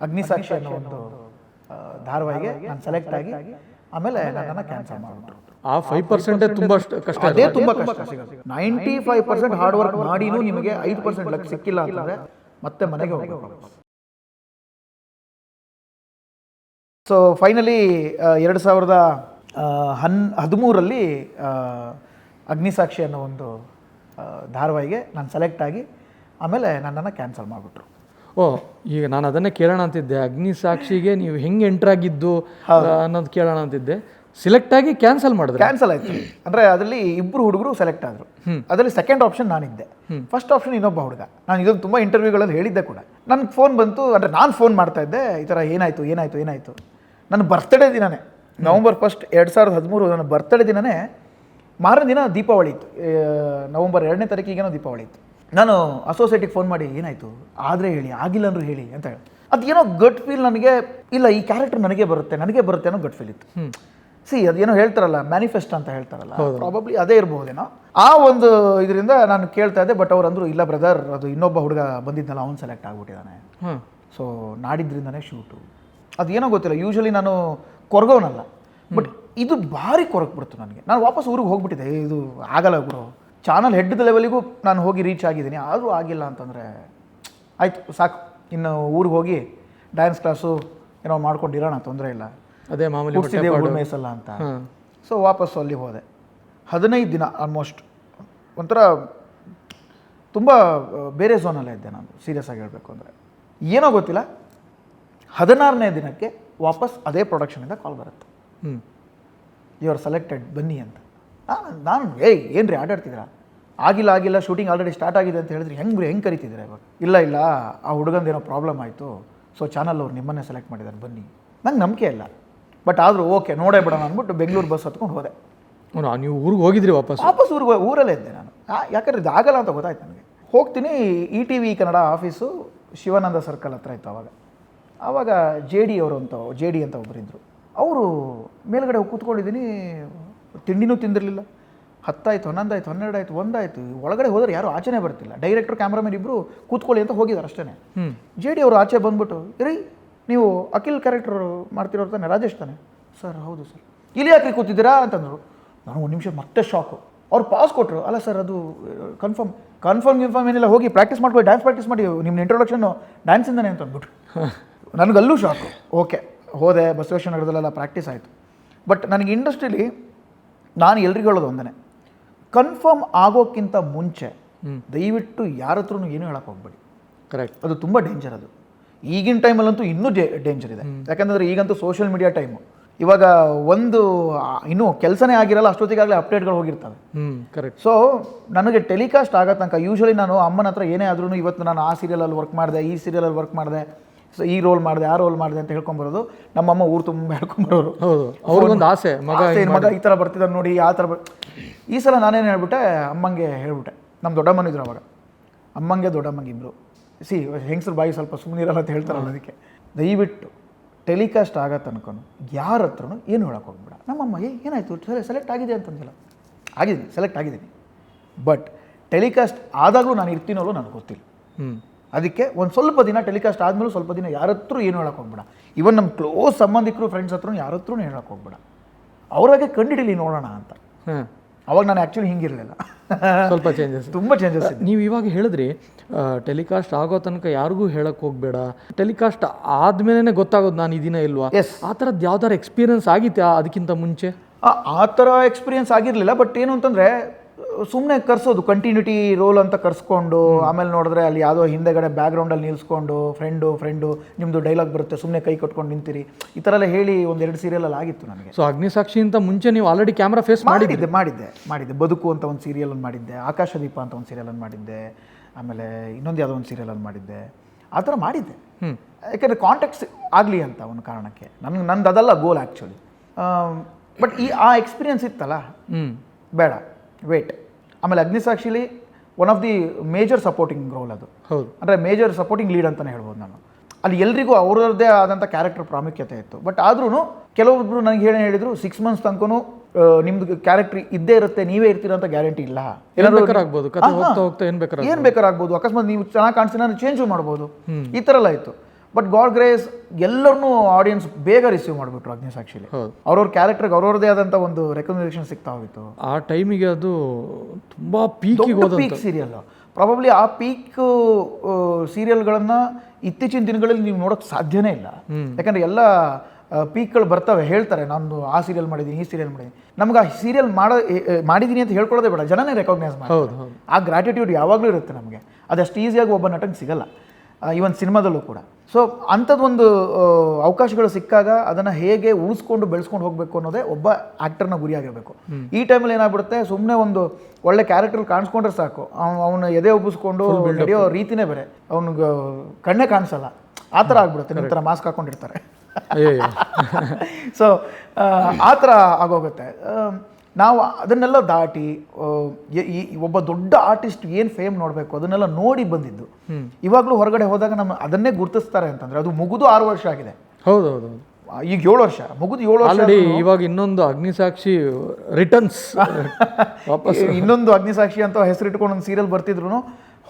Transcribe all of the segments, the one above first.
ಅಗ್ನಿಸಾಕ್ಷಿ ಅನ್ನೋ ಒಂದು ಧಾರಾವಾಹಿಗೆ ನಾನು ಸೆಲೆಕ್ಟ್ ಆಗಿ ಆಮೇಲೆ ನನ್ನನ್ನು ಕ್ಯಾನ್ಸಲ್ ಮಾಡಿಬಿಟ್ರು. ಆ 5% ತುಂಬ ಕಷ್ಟ. ಅದೇ ತುಂಬ ಕಷ್ಟ ಸಿಗೋದು. 95% ಹಾರ್ಡ್ ವರ್ಕ್ ಮಾಡಿನೂ ನಿಮಗೆ 5% ಲಕ್ ಸಿಕ್ಕಿಲ್ಲ ಅಂತಂದರೆ ಮತ್ತೆ ಮನೆಗೆ ಹೋಗಬೇಕು. ಸೊ ಫೈನಲಿ 2013 ಅಗ್ನಿಸಾಕ್ಷಿ ಅನ್ನೋ ಒಂದು ಧಾರಾವಾಹಿಗೆ ನಾನು ಸೆಲೆಕ್ಟ್ ಆಗಿ ಆಮೇಲೆ ನನ್ನನ್ನು ಕ್ಯಾನ್ಸಲ್ ಮಾಡಿಬಿಟ್ರು. ಈಗ ನಾನು ಅದನ್ನೇ ಕೇಳೋಣ ಅಂತಿದ್ದೆ, ಅಗ್ನಿಸಾಕ್ಷಿಗೆ ನೀವು ಹೆಂಗೆ ಎಂಟ್ರಾಗಿದ್ದು ಅನ್ನೋದು ಕೇಳೋಣ ಅಂತಿದ್ದೆ. ಸೆಲೆಕ್ಟ್ ಆಗಿ ಕ್ಯಾನ್ಸಲ್ ಮಾಡಿದ್ರೆ? ಕ್ಯಾನ್ಸಲ್ ಆಯಿತು. ಅಂದರೆ ಅದರಲ್ಲಿ ಇಬ್ಬರು ಹುಡುಗರು ಸೆಲೆಕ್ಟ್ ಆದರು. ಅದರಲ್ಲಿ ಸೆಕೆಂಡ್ ಆಪ್ಷನ್ ನಾನಿದ್ದೆ, ಫಸ್ಟ್ ಆಪ್ಷನ್ ಇನ್ನೊಬ್ಬ ಹುಡುಗ. ನಾನು ಇದೊಂದು ತುಂಬ ಇಂಟರ್ವ್ಯೂಗಳಲ್ಲಿ ಹೇಳಿದ್ದೆ ಕೂಡ. ನನಗೆ ಫೋನ್ ಬಂತು, ಅಂದರೆ ನಾನು ಫೋನ್ ಮಾಡ್ತಾ ಇದ್ದೆ, ಈ ಥರ ಏನಾಯಿತು. ನನ್ನ ಬರ್ತಡೇ ದಿನನೇ November 1, 2013 ನನ್ನ ಬರ್ತಡೇ ದಿನನೇ. ಮಾರನೇ ದಿನ ದೀಪಾವಳಿ ಇತ್ತು, November 2ನೇ ತಾರೀಕಿಗೇನೋ ದೀಪಾವಳಿ ಇತ್ತು. ನಾನು ಅಸೋಸಿಯೇಟಿಗೆ ಫೋನ್ ಮಾಡಿ ಏನಾಯಿತು ಆದರೆ ಹೇಳಿ, ಆಗಿಲ್ಲ ಅಂದರೂ ಹೇಳಿ ಅಂತ ಹೇಳಿ. ಅದೇನೋ ಗಟ್ ಫೀಲ್ ನನಗೆ, ಇಲ್ಲ ಈ ಕ್ಯಾರೆಕ್ಟರ್ ನನಗೆ ಬರುತ್ತೆ ಅನ್ನೋ ಗಟ್ ಫೀಲ್ ಇತ್ತು. ಅದೇನೋ ಹೇಳ್ತಾರಲ್ಲ, ಮ್ಯಾನಿಫೆಸ್ಟ್ ಅಂತ ಹೇಳ್ತಾರಲ್ಲ, ಪ್ರಾಬಬ್ಲಿ ಅದೇ ಇರ್ಬೋದೇನೋ. ಆ ಒಂದು ಇದರಿಂದ ನಾನು ಕೇಳ್ತಾ ಇದ್ದೆ. ಬಟ್ ಅವ್ರು ಅಂದರು, ಇಲ್ಲ ಬ್ರದರ್, ಅದು ಇನ್ನೊಬ್ಬ ಹುಡುಗ ಬಂದಿದ್ನಲ್ಲ ಅವ್ನು ಸೆಲೆಕ್ಟ್ ಆಗಿಬಿಟ್ಟಿದ್ದಾನೆ, ಸೊ ನಾಡಿದ್ರಿಂದನೇ ಶೂಟು. ಅದೇನೋ ಗೊತ್ತಿಲ್ಲ, ಯೂಶ್ವಲಿ ನಾನು ಕೊರಗೋನಲ್ಲ, ಬಟ್ ಇದು ಭಾರಿ ಕೊರಗ್ಬಿಡ್ತು ನನಗೆ. ನಾನು ವಾಪಸ್ ಊರಿಗೆ ಹೋಗ್ಬಿಟ್ಟಿದ್ದೆ, ಇದು ಆಗಲ್ಲ ಗುರು. ಚಾನಲ್ ಹೆಡ್ ಲೆವೆಲಿಗೂ ನಾನು ಹೋಗಿ ರೀಚ್ ಆಗಿದ್ದೀನಿ, ಆದರೂ ಆಗಿಲ್ಲ ಅಂತಂದರೆ ಆಯಿತು ಸಾಕು, ಇನ್ನು ಊರಿಗೆ ಹೋಗಿ ಡ್ಯಾನ್ಸ್ ಕ್ಲಾಸು ಏನೋ ಮಾಡ್ಕೊಂಡಿರೋಣ, ತೊಂದರೆ ಇಲ್ಲ, ಅದೇ ಮಾಮೂಲಿ ಮೇಸಲ್ಲ ಅಂತ. ಸೊ ವಾಪಸ್ಸು ಅಲ್ಲಿ ಹೋದೆ. 15 ದಿನ ಆಲ್ಮೋಸ್ಟ್ ಒಂಥರ ತುಂಬ ಬೇರೆ ಝೋನಲ್ಲೇ ಇದ್ದೆ ನಾನು, ಸೀರಿಯಸ್ ಆಗಿ ಹೇಳಬೇಕು ಅಂದರೆ. ಏನೋ ಗೊತ್ತಿಲ್ಲ, 16ನೇ ದಿನಕ್ಕೆ ವಾಪಸ್ ಅದೇ ಪ್ರೊಡಕ್ಷನಿಂದ ಕಾಲ್ ಬರುತ್ತೆ, ಯು ಆರ್ ಸೆಲೆಕ್ಟೆಡ್ ಬನ್ನಿ ಅಂತ. ನಾನು ಏನು ರೀ ಆಟಾಡ್ತಿದ್ದೀರಾ, ಆಗಿಲ್ಲ ಶೂಟಿಂಗ್ ಆಲ್ರೆಡಿ ಸ್ಟಾರ್ಟ್ ಆಗಿದೆ ಅಂತ ಹೇಳಿದ್ರೆ ಹೆಂಗೆ ಕರಿತಿದ್ದೀರಾ ಇವಾಗ? ಇಲ್ಲ ಆ ಹುಡುಗಂದೇನೋ ಪ್ರಾಬ್ಲಮ್ ಆಯಿತು, ಸೊ ಚಾನಲ್ ಅವ್ರು ನಿಮ್ಮನ್ನೇ ಸೆಲೆಕ್ಟ್ ಮಾಡಿದ್ದಾರೆ ಬನ್ನಿ. ನಂಗೆ ನಂಬಿಕೆ ಇಲ್ಲ, ಬಟ್ ಆದರೂ ಓಕೆ ನೋಡೇ ಬಿಡೋಣ ಅಂದ್ಬಿಟ್ಟು ಬೆಂಗಳೂರು ಬಸ್ ಹತ್ಕೊಂಡು ಹೋದೆ. ನೀವು ಊರಿಗೆ ಹೋಗಿದ್ರಿ? ವಾಪಸ್ ಊರಲ್ಲೇ ಇದ್ದೆ ನಾನು, ಯಾಕಂದ್ರೆ ಇದು ಆಗಲ್ಲ ಅಂತ ಗೊತ್ತಾಯ್ತು ನನಗೆ. ಹೋಗ್ತೀನಿ, ETV Kannada office Shivananda circle ಹತ್ರ ಇತ್ತು ಆವಾಗ ಜೆ ಡಿ ಅಂತ ಒಬ್ಬರಿದ್ದರು. ಅವರು ಮೇಲ್ಗಡೆ ಕೂತ್ಕೊಂಡಿದ್ದೀನಿ, ತಿಂಡಿನೂ ತಿಂದಿರಲಿಲ್ಲ. 10 ಆಯಿತು, 11 ಆಯಿತು, 12 ಆಯಿತು, 1 ಆಯಿತು. ಒಳಗಡೆ ಹೋದ್ರೆ ಯಾರು ಆಚೆನೇ ಬರ್ತಿಲ್ಲ. ಡೈರೆಕ್ಟರ್ ಕ್ಯಾಮ್ರಾಮನ್ ಇಬ್ಬರು ಕೂತ್ಕೊಳ್ಳಿ ಅಂತ ಹೋಗಿದ್ದಾರೆ ಅಷ್ಟೇ. ಜೆ ಡಿ ಅವರು ಆಚೆ ಬಂದ್ಬಿಟ್ಟು, ರೀ ನೀವು ಅಖಿಲ್ ಕ್ಯಾರೆಕ್ಟರ್ ಮಾಡ್ತಿರೋರು ತಾನೆ, ರಾಜೇಶ್ ತಾನೆ? ಸರ್ ಹೌದು ಸರ್. ಇಲ್ಲಿ ಯಾಕೆ ಕೂತಿದ್ದೀರಾ ಅಂತಂದರು. ನಾನು 1 ನಿಮಿಷ ಮತ್ತೆ ಶಾಕು. ಅವ್ರು ಪಾಸ್ ಕೊಟ್ಟರು. ಅಲ್ಲ ಸರ್, ಅದು ಕನ್ಫರ್ಮ್ ಏನಿಲ್ಲ, ಹೋಗಿ ಪ್ರಾಕ್ಟೀಸ್ ಮಾಡ್ಕೊಳ್ಳಿ, ಡ್ಯಾನ್ಸ್ ಪ್ರಾಕ್ಟೀಸ್ ಮಾಡಿ, ನಿಮ್ಮ ಇಂಟ್ರೊಡಕ್ಷನ್ನು ಡ್ಯಾನ್ಸಿಂದನೇ ಅಂತ ಅಂದ್ಬಿಟ್ರು. ನನಗಲ್ಲೂ ಶಾಕು. ಓಕೆ ಹೋದೆ, ಬಸವೇಶ್ವರ ನಗರದಲ್ಲೆಲ್ಲ ಪ್ರಾಕ್ಟೀಸ್ ಆಯಿತು. ಬಟ್ ನನಗೆ ಇಂಡಸ್ಟ್ರೀಲಿ ನಾನು ಎಲ್ರಿಗೂ ಹೇಳೋದು ಒಂದೇ, ಕನ್ಫರ್ಮ್ ಆಗೋಕ್ಕಿಂತ ಮುಂಚೆ ದಯವಿಟ್ಟು ಯಾರ ಹತ್ರನೂ ಏನೂ ಹೇಳಕ್ಕೆ ಹೋಗ್ಬೇಡಿ. ಕರೆಕ್ಟ್, ಅದು ತುಂಬ ಡೇಂಜರ್. ಅದು ಈಗಿನ ಟೈಮಲ್ಲಂತೂ ಇನ್ನೂ ಡೇಂಜರ್ ಇದೆ. ಯಾಕಂದರೆ ಈಗಂತೂ ಸೋಷಿಯಲ್ ಮೀಡಿಯಾ ಟೈಮು. ಇವಾಗ ಇನ್ನೂ ಕೆಲಸನೇ ಆಗಿರಲ್ಲ, ಅಷ್ಟೊತ್ತಿಗಾಗಲೇ ಅಪ್ಡೇಟ್ಗಳು ಹೋಗಿರ್ತವೆ. ಕರೆಕ್ಟ್. ಸೊ ನನಗೆ ಟೆಲಿಕಾಸ್ಟ್ ಆಗೋ ತನಕ ಯೂಶ್ವಲಿ ನಾನು ಅಮ್ಮನ ಹತ್ರ ಏನೇ ಆದ್ರೂ, ಇವತ್ತು ನಾನು ಆ ಸೀರಿಯಲಲ್ಲಿ ವರ್ಕ್ ಮಾಡಿದೆ, ಈ ಸೀರಿಯಲಲ್ಲಿ ವರ್ಕ್ ಮಾಡಿದೆ, ಸೊ ಈ ರೋಲ್ ಮಾಡಿದೆ, ಆ ರೋಲ್ ಮಾಡಿದೆ ಅಂತ ಹೇಳ್ಕೊಂಬರೋದು. ನಮ್ಮಮ್ಮ ಊರು ತುಂಬ ಹೇಳ್ಕೊಂಬರೋರು. ಅವ್ರಿಗೊಂದು ಆಸೆ, ಮಗ ಈ ಥರ ಬರ್ತಿದ್ದಾರೆ ನೋಡಿ, ಆ ಥರ ಈ ಸಲ ನಾನೇನು ಹೇಳ್ಬಿಟ್ಟೆ, ಅಮ್ಮಂಗೆ ಹೇಳ್ಬಿಟ್ಟೆ. ನಮ್ಮ ದೊಡ್ಡಮ್ಮನಿದ್ರು ಅವಾಗ, ಅಮ್ಮಂಗೆ ದೊಡ್ಡಮ್ಮಂಗೆ ಇಬ್ಬರು. ಹೆಂಗಸ್ರು ಬಾಯಿ ಸ್ವಲ್ಪ ಸುಮ್ಮನಿರಲ್ಲ ಅಂತ ಹೇಳ್ತಾರಲ್ಲ, ಅದಕ್ಕೆ ದಯವಿಟ್ಟು ಟೆಲಿಕಾಸ್ಟ್ ಆಗತ್ತೆ ಅನ್ಕೊಂಡು ಯಾರ ಹತ್ರನೂ ಏನು ಹೇಳಕ್ಕೆ ಹೋಗ್ಬೇಡ. ನಮ್ಮಮ್ಮ ಏನಾಯಿತು ಸೆಲೆಕ್ಟ್ ಆಗಿದೆ ಅಂತಂದಿಲ್ಲ, ಸೆಲೆಕ್ಟ್ ಆಗಿದ್ದೀನಿ, ಬಟ್ ಟೆಲಿಕಾಸ್ಟ್ ಆದಾಗಲೂ ನಾನು ಇರ್ತೀನಲ್ಲೋ ನನಗೆ ಗೊತ್ತಿಲ್ಲ. ಅದಕ್ಕೆ ಒಂದು ಸ್ವಲ್ಪ ದಿನ ಟೆಲಿಕಾಸ್ಟ್ ಆದಮೇಲೆ ಸ್ವಲ್ಪ ದಿನ ಯಾರ ಹತ್ರ ಏನು ಹೇಳಕ್ಕೆ ಹೋಗ್ಬೇಡ. ಇವನ್ ನಮ್ಮ ಕ್ಲೋಸ್ ಸಂಬಂಧಿಕರು, ಫ್ರೆಂಡ್ಸ್ ಹತ್ರ ಯಾರ ಹತ್ರ ಹೇಳಕ್ಕೆ ಹೋಗ್ಬೇಡ. ಅವ್ರಾಗೆ ಕಂಡಿಡಿಲಿ ನೋಡೋಣ ಅಂತ. ಅವಾಗ ನಾನು ಆ್ಯಕ್ಚುಲಿ ಹಿಂಗಿರಲಿಲ್ಲ, ಸ್ವಲ್ಪ ಚೇಂಜಸ್, ತುಂಬ ಚೇಂಜಸ್. ನೀವು ಇವಾಗ ಹೇಳಿದ್ರಿ ಟೆಲಿಕಾಸ್ಟ್ ಆಗೋ ತನಕ ಯಾರಿಗೂ ಹೇಳಕ್ಕೆ ಹೋಗ್ಬೇಡ, ಟೆಲಿಕಾಸ್ಟ್ ಆದಮೇಲೆ ಗೊತ್ತಾಗೋದು ನಾನು ಇದೀನ ಇಲ್ವಾ. ಆ ಥರದ್ದು ಯಾವ್ದಾರು ಎಕ್ಸ್ಪೀರಿಯನ್ಸ್ ಆಗಿತ್ತೆ ಅದಕ್ಕಿಂತ ಮುಂಚೆ? ಆ ಥರ ಎಕ್ಸ್ಪೀರಿಯನ್ಸ್ ಆಗಿರಲಿಲ್ಲ. ಬಟ್ ಏನು ಅಂತಂದರೆ, ಸುಮ್ಮನೆ ಕರ್ಸೋದು, ಕಂಟಿನ್ಯೂಟಿ ರೋಲ್ ಅಂತ ಕರ್ಸ್ಕೊಂಡು, ಆಮೇಲೆ ನೋಡಿದ್ರೆ ಅಲ್ಲಿ ಯಾವುದೋ ಹಿಂದೆಗಡೆ ಬ್ಯಾಕ್ಗ್ರೌಂಡಲ್ಲಿ ನಿಲ್ಸ್ಕೊಂಡು ಫ್ರೆಂಡು ನಿಮ್ಮದು ಡೈಲಾಗ್ ಬರುತ್ತೆ, ಸುಮ್ಮನೆ ಕೈ ಕಟ್ಕೊಂಡು ನಿಂತಿರಿ, ಈ ಥರ ಎಲ್ಲ ಹೇಳಿ 1-2 ಸೀರಿಯಲಲ್ಲಿ ಆಗಿತ್ತು ನನಗೆ. ಸೊ ಅಗ್ನಿಸಾಕ್ಷಿಗಿಂತ ಮುಂಚೆ ನೀವು ಆಲ್ರೆಡಿ ಕ್ಯಾಮ್ರಾ ಫೇಸ್ ಮಾಡಿದ್ದೆ. ಬದುಕು ಅಂತ ಒಂದು ಸೀರಿಯಲನ್ನು ಮಾಡಿದ್ದೆ, ಆಕಾಶದೀಪ ಅಂತ ಒಂದು ಸೀರಿಯಲನ್ನು ಮಾಡಿದ್ದೆ, ಆಮೇಲೆ ಇನ್ನೊಂದು ಯಾವುದೋ ಒಂದು ಸೀರಿಯಲನ್ನು ಮಾಡಿದ್ದೆ. ಆ ಥರ ಮಾಡಿದ್ದೆ, ಯಾಕೆಂದರೆ ಕಾಂಟ್ಯಾಕ್ಟ್ಸ್ ಆಗಲಿ ಅಂತ ಒಂದು ಕಾರಣಕ್ಕೆ. ನಂದು ಅದಲ್ಲ ಗೋಲ್ ಆ್ಯಕ್ಚುಲಿ. ಬಟ್ ಆ ಎಕ್ಸ್ಪೀರಿಯನ್ಸ್ ಇತ್ತಲ್ಲ, ಬೇಡ ವೇಟ್. ಆಮೇಲೆ ಅಗ್ನಿಸಾಕ್ಷಿಲಿ one of the major supporting role ಅದು. ಹೌದು, ಅಂದರೆ ಮೇಜರ್ ಸಪೋರ್ಟಿಂಗ್ ಲೀಡ್ ಅಂತಲೇ ಹೇಳ್ಬೋದು ನಾನು. ಅಲ್ಲಿ ಎಲ್ರಿಗೂ ಅವ್ರದ್ದೇ ಆದಂಥ ಕ್ಯಾರೆಕ್ಟರ್ ಪ್ರಾಮುಖ್ಯತೆ ಇತ್ತು. ಬಟ್ ಆದ್ರೂ ಕೆಲವೊಬ್ಬರು ನನಗೆ ಹೇಳಿದರು, 6 ಮಂತ್ಸ್ ತನಕನೂ ನಿಮ್ದು ಕ್ಯಾರೆಕ್ಟರ್ ಇದ್ದೇ ಇರುತ್ತೆ, ನೀವೇ ಇರ್ತೀರ ಅಂತ ಗ್ಯಾರಂಟಿ ಇಲ್ಲ. ಏನು ಬೇಕಾರಾಗ್ಬೋದು, ಅಕಸ್ಮಾತ್ ನೀವು ಚೆನ್ನಾಗಿ ಕಾಣಿಸಿ ನಾನು ಚೇಂಜು ಮಾಡ್ಬೋದು, ಈ ಥರ ಎಲ್ಲ ಇತ್ತು. ಬಟ್ ಗಾಡ್ ಗ್ರೇಸ್ ಎಲ್ಲರನ್ನೂ ಆಡಿಯನ್ಸ್ ಬೇಗ ರಿಸೀವ್ ಮಾಡಿಬಿಟ್ರು ಅಗ್ನಿಸಾಕ್ಷಿಲಿ. ಅವ್ರವ್ರ ಕ್ಯಾರೆಕ್ಟರ್ಗೆ ಅವ್ರವ್ರದೇ ಆದಂಥ ಒಂದು ರೆಕಗ್ನಿಷನ್ ಸಿಗ್ತಾ ಹೋಗಿತ್ತು. ಆ ಟೈಮಿಗೆ ಅದು ತುಂಬ ಪೀಕ್ ಸೀರಿಯಲ್. ಪ್ರಾಬಬ್ಲಿ ಆ ಪೀಕ್ ಸೀರಿಯಲ್ಗಳನ್ನು ಇತ್ತೀಚಿನ ದಿನಗಳಲ್ಲಿ ನೀವು ನೋಡೋಕ್ಕೆ ಸಾಧ್ಯನೇ ಇಲ್ಲ. ಯಾಕಂದರೆ ಎಲ್ಲ ಪೀಕ್ಗಳು ಬರ್ತವೆ, ಹೇಳ್ತಾರೆ ನಾನು ಆ ಸೀರಿಯಲ್ ಮಾಡಿದ್ದೀನಿ, ಈ ಸೀರಿಯಲ್ ಮಾಡಿದ್ದೀನಿ. ನಮ್ಗೆ ಆ ಸೀರಿಯಲ್ ಮಾಡಿದ್ದೀನಿ ಅಂತ ಹೇಳ್ಕೊಳ್ಳೋದೇ ಬೇಡ, ಜನನೇ ರೆಕಗ್ನೈಸ್ ಮಾಡಿ. ಆ ಗ್ರ್ಯಾಟಿಟ್ಯೂಡ್ ಯಾವಾಗಲೂ ಇರುತ್ತೆ ನಮಗೆ. ಅದಷ್ಟು ಈಸಿಯಾಗಿ ಒಬ್ಬ ನಟನಿಗೆ ಸಿಗಲ್ಲ, ಈವನ್ ಸಿನಿಮಾದಲ್ಲೂ ಕೂಡ. ಸೊ ಅಂಥದ್ದೊಂದು ಅವಕಾಶಗಳು ಸಿಕ್ಕಾಗ ಅದನ್ನು ಹೇಗೆ ಉಳಿಸ್ಕೊಂಡು ಬೆಳೆಸ್ಕೊಂಡು ಹೋಗಬೇಕು ಅನ್ನೋದೇ ಒಬ್ಬ ಆ್ಯಕ್ಟರ್ನ ಗುರಿಯಾಗಿರಬೇಕು. ಈ ಟೈಮಲ್ಲಿ ಏನಾಗ್ಬಿಡುತ್ತೆ, ಸುಮ್ಮನೆ ಒಂದು ಒಳ್ಳೆ ಕ್ಯಾರೆಕ್ಟರ್ ಕಾಣಿಸ್ಕೊಂಡ್ರೆ ಸಾಕು, ಅವನು ಎದೆ ಉಬ್ಬಿಸ್ಕೊಂಡು ನಡೆಯೋ ರೀತಿನೇ ಬೇರೆ, ಅವನಿಗೆ ಕಣ್ಣೇ ಕಾಣಿಸಲ್ಲ, ಆ ಥರ ಆಗ್ಬಿಡುತ್ತೆ. ನಿಮ್ಮ ಥರ ಮಾಸ್ಕ್ ಹಾಕ್ಕೊಂಡಿರ್ತಾರೆ. ಸೊ ಆ ಥರ ಆಗೋಗುತ್ತೆ. ನಾವು ಅದನ್ನೆಲ್ಲ ದಾಟಿ ಒಬ್ಬ ದೊಡ್ಡ ಆರ್ಟಿಸ್ಟ್ ಏನು ಫೇಮ್ ನೋಡಬೇಕು ಅದನ್ನೆಲ್ಲ ನೋಡಿ ಬಂದಿದ್ದು. ಇವಾಗಲೂ ಹೊರಗಡೆ ಹೋದಾಗ ನಮ್ಮ ಅದನ್ನೇ ಗುರುತಿಸ್ತಾರೆ ಅಂತಂದರೆ ಅದು ಮುಗಿದು 6 ವರ್ಷ ಆಗಿದೆ. ಹೌದೌದು, ಈಗ 7 ವರ್ಷ ಮುಗಿದು 7 ವರ್ಷ. ಇವಾಗ ಇನ್ನೊಂದು ಅಗ್ನಿಸಾಕ್ಷಿ ರಿಟರ್ನ್ಸ್ ವಾಪಸ್ ಇನ್ನೊಂದು ಅಗ್ನಿಸಾಕ್ಷಿ ಅಂತ ಹೆಸರಿಟ್ಕೊಂಡು ಒಂದು ಸೀರಿಯಲ್ ಬರ್ತಿದ್ರು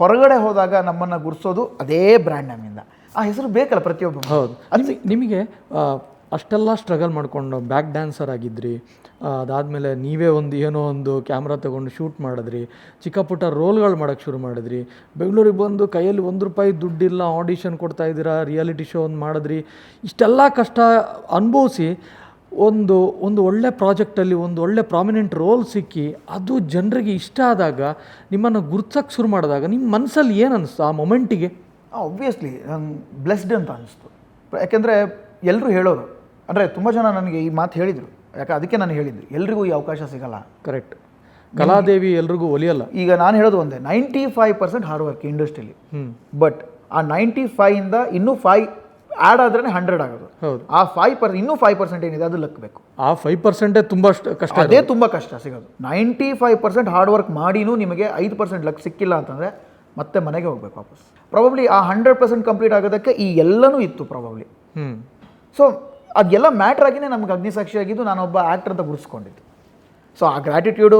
ಹೊರಗಡೆ ಹೋದಾಗ ನಮ್ಮನ್ನು ಗುರ್ಸೋದು ಅದೇ ಬ್ರ್ಯಾಂಡ್ ನೇಮಿಂದ. ಆ ಹೆಸರು ಬೇಕಲ್ಲ ಪ್ರತಿಯೊಬ್ಬ. ಹೌದು. ನಿಮಗೆ ಅಷ್ಟೆಲ್ಲ ಸ್ಟ್ರಗಲ್ ಮಾಡಿಕೊಂಡು ಬ್ಯಾಕ್ ಡ್ಯಾನ್ಸರ್ ಆಗಿದ್ರಿ, ಅದಾದಮೇಲೆ ನೀವೇ ಏನೋ ಒಂದು ಕ್ಯಾಮ್ರಾ ತೊಗೊಂಡು ಶೂಟ್ ಮಾಡಿದ್ರಿ, ಚಿಕ್ಕ ಪುಟ್ಟ ರೋಲ್ಗಳು ಮಾಡೋಕ್ಕೆ ಶುರು ಮಾಡಿದ್ರಿ, ಬೆಂಗಳೂರಿಗೆ ಬಂದು ಕೈಯಲ್ಲಿ ₹1 ದುಡ್ಡಿಲ್ಲ, ಆಡಿಷನ್ ಕೊಡ್ತಾಯಿದ್ದೀರಾ, ರಿಯಾಲಿಟಿ ಶೋ ಒಂದು ಮಾಡಿದ್ರಿ. ಇಷ್ಟೆಲ್ಲ ಕಷ್ಟ ಅನುಭವಿಸಿ ಒಂದು ಒಳ್ಳೆ ಪ್ರಾಜೆಕ್ಟಲ್ಲಿ ಒಂದು ಒಳ್ಳೆ ಪ್ರಾಮಿನೆಂಟ್ ರೋಲ್ ಸಿಕ್ಕಿ ಅದು ಜನರಿಗೆ ಇಷ್ಟ ಆದಾಗ, ನಿಮ್ಮನ್ನು ಗುರ್ಸೋಕ್ಕೆ ಶುರು ಮಾಡಿದಾಗ ನಿಮ್ಮ ಮನಸ್ಸಲ್ಲಿ ಏನು ಅನ್ನಿಸ್ತು ಆ ಮೊಮೆಂಟಿಗೆ? ಆಬ್ವಿಯಸ್ಲಿ ನಂಗೆ ಬ್ಲೆಸ್ಡ್ ಅಂತ ಅನಿಸ್ತು. ಯಾಕೆಂದರೆ ಎಲ್ಲರೂ ಹೇಳೋರು, ಅಂದರೆ ತುಂಬ ಜನ ನನಗೆ ಈ ಮಾತು ಹೇಳಿದರು. ಯಾಕೆ ಅದಕ್ಕೆ ನಾನು ಹೇಳಿದ್ದು, ಎಲ್ರಿಗೂ ಈ ಅವಕಾಶ ಸಿಗಲ್ಲ. ಕರೆಕ್ಟ್. ಕಲಾದೇವಿ ಎಲ್ರಿಗೂ ಒಲಿಯಲ್ಲ. ಈಗ ನಾನು ಹೇಳೋದು ಒಂದೇ, 95% ಹಾರ್ಡ್ ವರ್ಕ್ ಇಂಡಸ್ಟ್ರಿಲಿ. ಬಟ್ ಆ 95ಇಂದ ಇನ್ನೂ 5 ಆ್ಯಡ್ ಆದ್ರೇ 100 ಆಗೋದು. ಹೌದು. ಆ 5% ಇನ್ನೂ 5% ಏನಿದೆ ಅದು ಲಕ್ ಬೇಕು. ಆ 5% ತುಂಬ ಕಷ್ಟ, ಅದೇ ತುಂಬ ಕಷ್ಟ ಸಿಗೋದು. 95% ಹಾರ್ಡ್ ವರ್ಕ್ ಮಾಡಿನೂ ನಿಮಗೆ 5% ಲಕ್ ಸಿಕ್ಕಿಲ್ಲ ಅಂತಂದರೆ ಮತ್ತೆ ಮನೆಗೆ ಹೋಗ್ಬೇಕು ವಾಪಸ್. ಪ್ರಾಬಬ್ಲಿ ಆ 100% ಕಂಪ್ಲೀಟ್ ಆಗೋದಕ್ಕೆ ಈ ಎಲ್ಲನೂ ಇತ್ತು ಪ್ರಾಬಬ್ಲಿ. ಸೊ ಅದೆಲ್ಲ ಮ್ಯಾಟ್ರ್ ಆಗಿನೇ ನಮ್ಗೆ ಅಗ್ನಿಸಾಕ್ಷಿ ಆಗಿದ್ದು, ನಾನೊಬ್ಬ ಆ್ಯಕ್ಟರ್ ಅಂತ ಗುರುಸ್ಕೊಂಡಿದ್ದು. ಸೊ ಆ ಗ್ರ್ಯಾಟಿಟ್ಯೂಡು